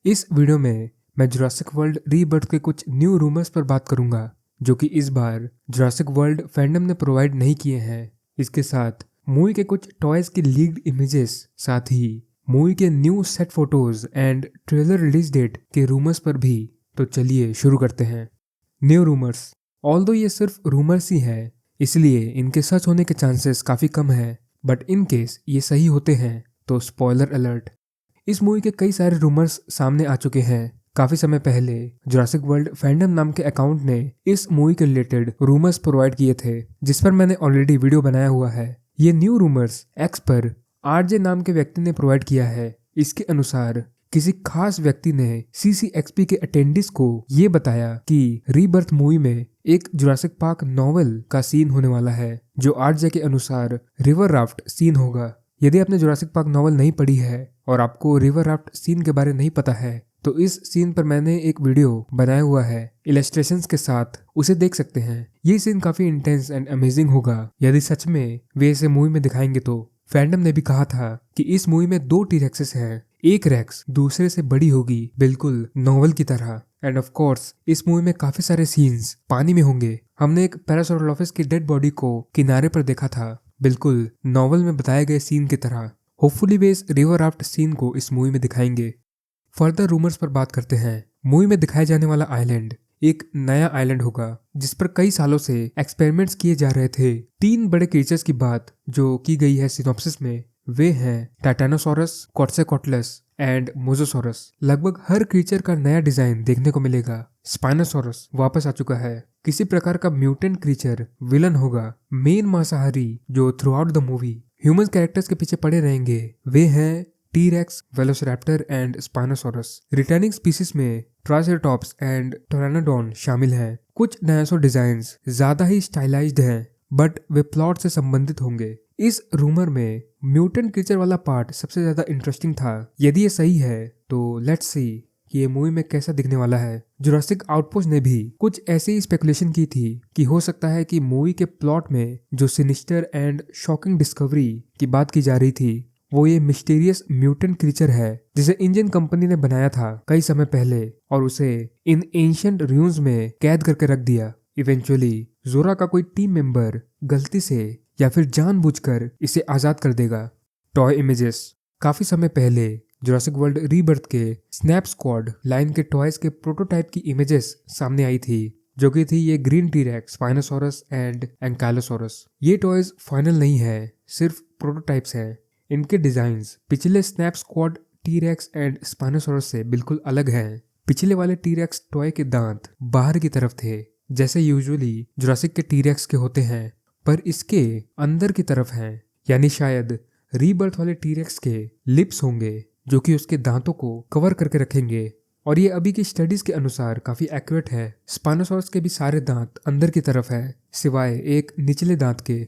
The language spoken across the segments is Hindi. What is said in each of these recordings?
इस वीडियो में मैं जुरासिक वर्ल्ड रीबर्थ के कुछ न्यू रूमर्स पर बात करूंगा जो कि इस बार जुरासिक वर्ल्ड फैंडम ने प्रोवाइड नहीं किए हैं। इसके साथ मूवी के कुछ टॉयज की लीक्ड इमेजेस, साथ ही मूवी के new set photos and trailer release date के रूमर्स पर भी। तो चलिए शुरू करते हैं। न्यू रूमर्स, ऑल्दो ये सिर्फ रूमर्स ही है, इसलिए इनके सच होने के चांसेस काफी कम है, बट इन केस ये सही होते हैं तो स्पॉइलर अलर्ट। इस मूवी के कई सारे रूमर्स सामने आ चुके हैं। काफी समय पहले जुरासिक वर्ल्ड फैंडम नाम के अकाउंट ने इस मूवी के रिलेटेड रूमर्स प्रोवाइड किए थे, जिस पर मैंने ऑलरेडी वीडियो बनाया हुआ है। ये न्यू रूमर्स एक्स पर आरजे नाम के व्यक्ति ने प्रोवाइड किया है। इसके अनुसार किसी खास व्यक्ति ने CCXP के अटेंडिस को ये बताया कि रीबर्थ मूवी में एक जुरासिक पार्क नॉवेल का सीन होने वाला है, जो आरजे के अनुसार रिवर राफ्ट सीन होगा। यदि आपने जुरासिक पार्क नॉवल नहीं पढ़ी है और आपको रिवर राफ्ट सीन के बारे नहीं पता है, तो इस सीन पर मैंने एक वीडियो बनाया हुआ है इलस्ट्रेशंस के साथ, उसे देख सकते हैं। ये सीन काफी इंटेंस एंड अमेजिंग होगा यदि सच में वे इसे मूवी में दिखाएंगे तो। फैंडम ने भी कहा था कि इस मूवी में 2 टी-रेक्सेस हैं, एक रेक्स दूसरे से बड़ी होगी, बिल्कुल नॉवल की तरह। एंड ऑफ कोर्स इस मूवी में काफी सारे सीन्स पानी में होंगे। हमने एक पैरासाउरोलॉफस की डेड बॉडी को किनारे पर देखा था, बिल्कुल नॉवल में बताए गए सीन की तरह। होपफुली वे इस रिवर राफ्ट सीन को इस मूवी में दिखाएंगे। फर्दर रूमर्स पर बात करते हैं। मूवी में दिखाए जाने वाला आइलैंड एक नया आइलैंड होगा जिस पर कई सालों से एक्सपेरिमेंट्स किए जा रहे थे। 3 बड़े क्रीचर्स की बात जो की गई है सिनॉप्सिस में, वे हैं टाइटैनोसॉरस, क्वाटसेकोटलस एंड मोजोसॉरस। लगभग हर क्रीचर का नया डिजाइन देखने को मिलेगा। स्पाइनोसॉरस वापस आ चुका है, किसी प्रकार का म्यूटेंट क्रीचर विलन होगा। मेन मांसाहारी जो through out the movie human characters के पीछे पड़े रहेंगे, वे हैं T-rex, velociraptor and spinosaurus. Returning species में ट्राइसेराटॉप्स एंड टोरानोडॉन शामिल हैं। कुछ डायनासोर डिजाइन्स ज्यादा ही स्टाइलाइज्ड हैं, बट वे प्लॉट से संबंधित होंगे। इस रूमर में म्यूटेंट क्रीचर वाला पार्ट सबसे ज्यादा इंटरेस्टिंग था। यदि ये सही है तो लेट्स सी कि ये मूवी में कैसा दिखने वाला है। जुरासिक आउटपोस्ट ने भी कुछ ऐसी ही स्पेकुलेशन की थी कि हो सकता है कि मूवी के प्लॉट में जो सिनिस्टर एंड शॉकिंग डिस्कवरी की बात की जा रही थी, वो ये मिस्टीरियस म्यूटेंट क्रीचर है जिसे इंडियन कंपनी ने बनाया था कई समय पहले और उसे इन एंशिएंट रूइंस में कैद करके रख दिया। इवेंचुअली जोरा का कोई टीम मेंबर गलती से या फिर जानबूझकर इसे आजाद कर देगा। टॉय इमेजेस, काफी समय पहले जुरासिक वर्ल्ड रीबर्थ के स्नैप स्क्वाड लाइन के टॉयज के प्रोटोटाइप की इमेजेस सामने आई थी, जो कि थी ये ग्रीन टी-रेक्स, स्पाइनोसॉरस एंड एंकाइलोसॉरस। ये टॉयज फाइनल नहीं है, सिर्फ प्रोटोटाइप्स हैं। इनके डिजाइन्स पिछले snap squad T-rex and spinosaurus से बिल्कुल अलग हैं। पिछले वाले टी-रेक्स टॉय के दांत बाहर की तरफ थे, जैसे यूजुअली जुरासिक के टी-रेक्स के होते हैं, पर इसके अंदर की तरफ हैं। यानी शायद रीबर्थ वाले टी-रेक्स के लिप्स होंगे जो कि उसके दांतों को कवर करके रखेंगे, और ये अभी की स्टडीज के अनुसार काफी एक्यूरेट है। स्पाइनोसॉरस के भी सारे दांत अंदर की तरफ है, सिवाय एक निचले दांत के।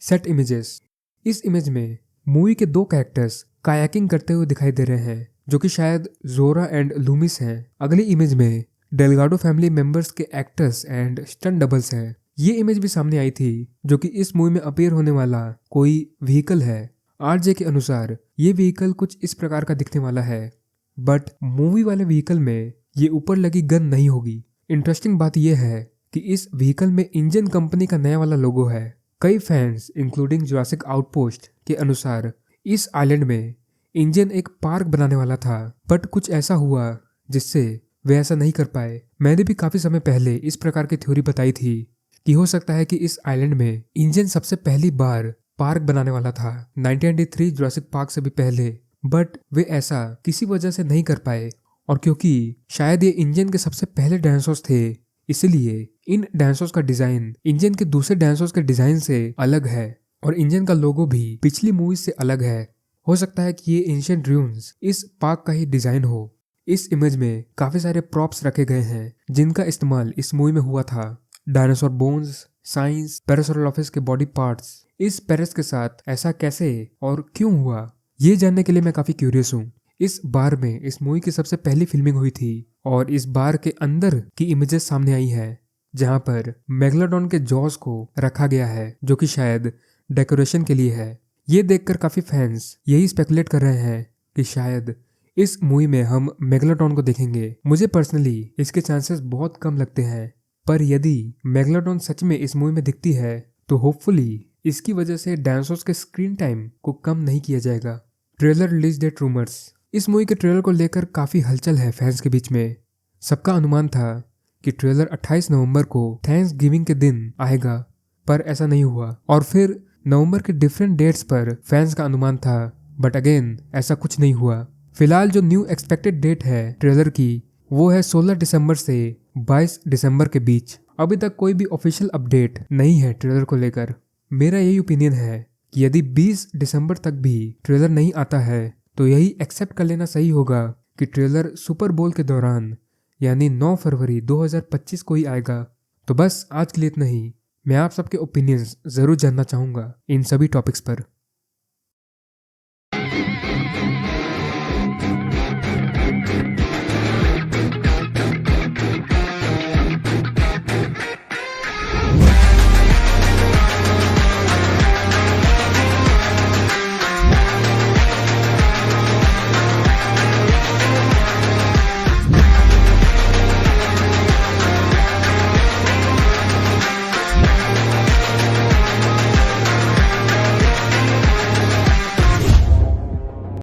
सेट इमेजेस, इस इमेज में मूवी के 2 कैरेक्टर्स कायाकिंग करते हुए दिखाई दे रहे हैं, जो कि शायद जोरा एंड लूमिस हैं। अगली इमेज में डेलगाडो फैमिली मेंबर्स के एक्टर्स एंड स्टंट डबल्स हैं। ये इमेज भी सामने आई थी, जो कि इस मूवी में अपीयर होने वाला कोई व्हीकल है। आरजे के अनुसार ये व्हीकल कुछ इस प्रकार का दिखने वाला है, बट मूवी वाले व्हीकल में ये ऊपर लगी गन नहीं होगी। इंटरेस्टिंग बात यह है कि इस व्हीकल में इंजन कंपनी का नया वाला लोगो है। कई फैंस इंक्लूडिंग जुरासिक आउटपोस्ट के अनुसार इस आइलैंड में इंजन एक पार्क बनाने वाला था, बट कुछ ऐसा हुआ जिससे वे ऐसा नहीं कर पाए। मैंने भी काफी समय पहले इस प्रकार की थ्योरी बताई थी कि हो सकता है कि इस आइलैंड में इंजन सबसे पहली बार पार्क बनाने वाला था 1993 जुरासिक पार्क से भी पहले, बट वे ऐसा किसी वजह से नहीं कर पाए। और क्योंकि शायद ये इंजन के सबसे पहले डायनासोर्स थे, इसलिए इन डायनासोर्स का डिजाइन इंजन के दूसरे डायनासोर्स के डिजाइन से अलग है, और इंजन का लोगो भी पिछली मूवी से अलग है। हो सकता है कि ये एंशिएंट रूइंस इस पार्क का ही डिजाइन हो। इस इमेज में काफी सारे प्रॉप्स रखे गए हैं जिनका इस्तेमाल इस मूवी में हुआ था। डायनासोर बोन्स, साइंस, पैरासाउरोलॉफस के बॉडी पार्ट्स। इस पेरेस के साथ ऐसा कैसे और क्यों हुआ, ये जानने के लिए मैं काफी क्यूरियस हूँ। इस बार में इस मूवी की सबसे पहली फिल्मिंग हुई थी, और इस बार के अंदर की इमेजेस सामने आई है जहां पर मेगलोडॉन के जॉस को रखा गया है, जो कि शायद डेकोरेशन के लिए है। ये देखकर काफी फैंस यही स्पेकुलेट कर रहे हैं कि शायद इस मूवी में हम मेगालोडॉन को देखेंगे। मुझे पर्सनली इसके चांसेस बहुत कम लगते हैं, पर यदि मेगालोडॉन सच में इस मूवी में दिखती है तो होपफुली इसकी वजह से डायनासोर्स के स्क्रीन टाइम को कम नहीं किया जाएगा। Trailer release date rumours. इस मूवी के ट्रेलर को लेकर काफी हलचल है फैंस के बीच में। सबका अनुमान था कि ट्रेलर 28 नवंबर को थैंक्स गिविंग के दिन आएगा, पर ऐसा नहीं हुआ। और फिर नवंबर के डिफरेंट डेट्स पर फैंस का अनुमान था, बट अगेन ऐसा कुछ नहीं हुआ। फिलहाल जो न्यू एक्सपेक्टेड डेट है ट्रेलर की, वो है 16 दिसंबर से 22 दिसंबर के बीच। अभी तक कोई भी ऑफिशियल अपडेट नहीं है ट्रेलर को लेकर। मेरा यही ओपिनियन है कि यदि 20 दिसंबर तक भी ट्रेलर नहीं आता है तो यही एक्सेप्ट कर लेना सही होगा कि ट्रेलर सुपर बोल के दौरान यानी 9 फरवरी 2025 को ही आएगा। तो बस आज के लिए इतना ही। मैं आप सबके ओपिनियंस जरूर जानना चाहूंगा इन सभी टॉपिक्स पर।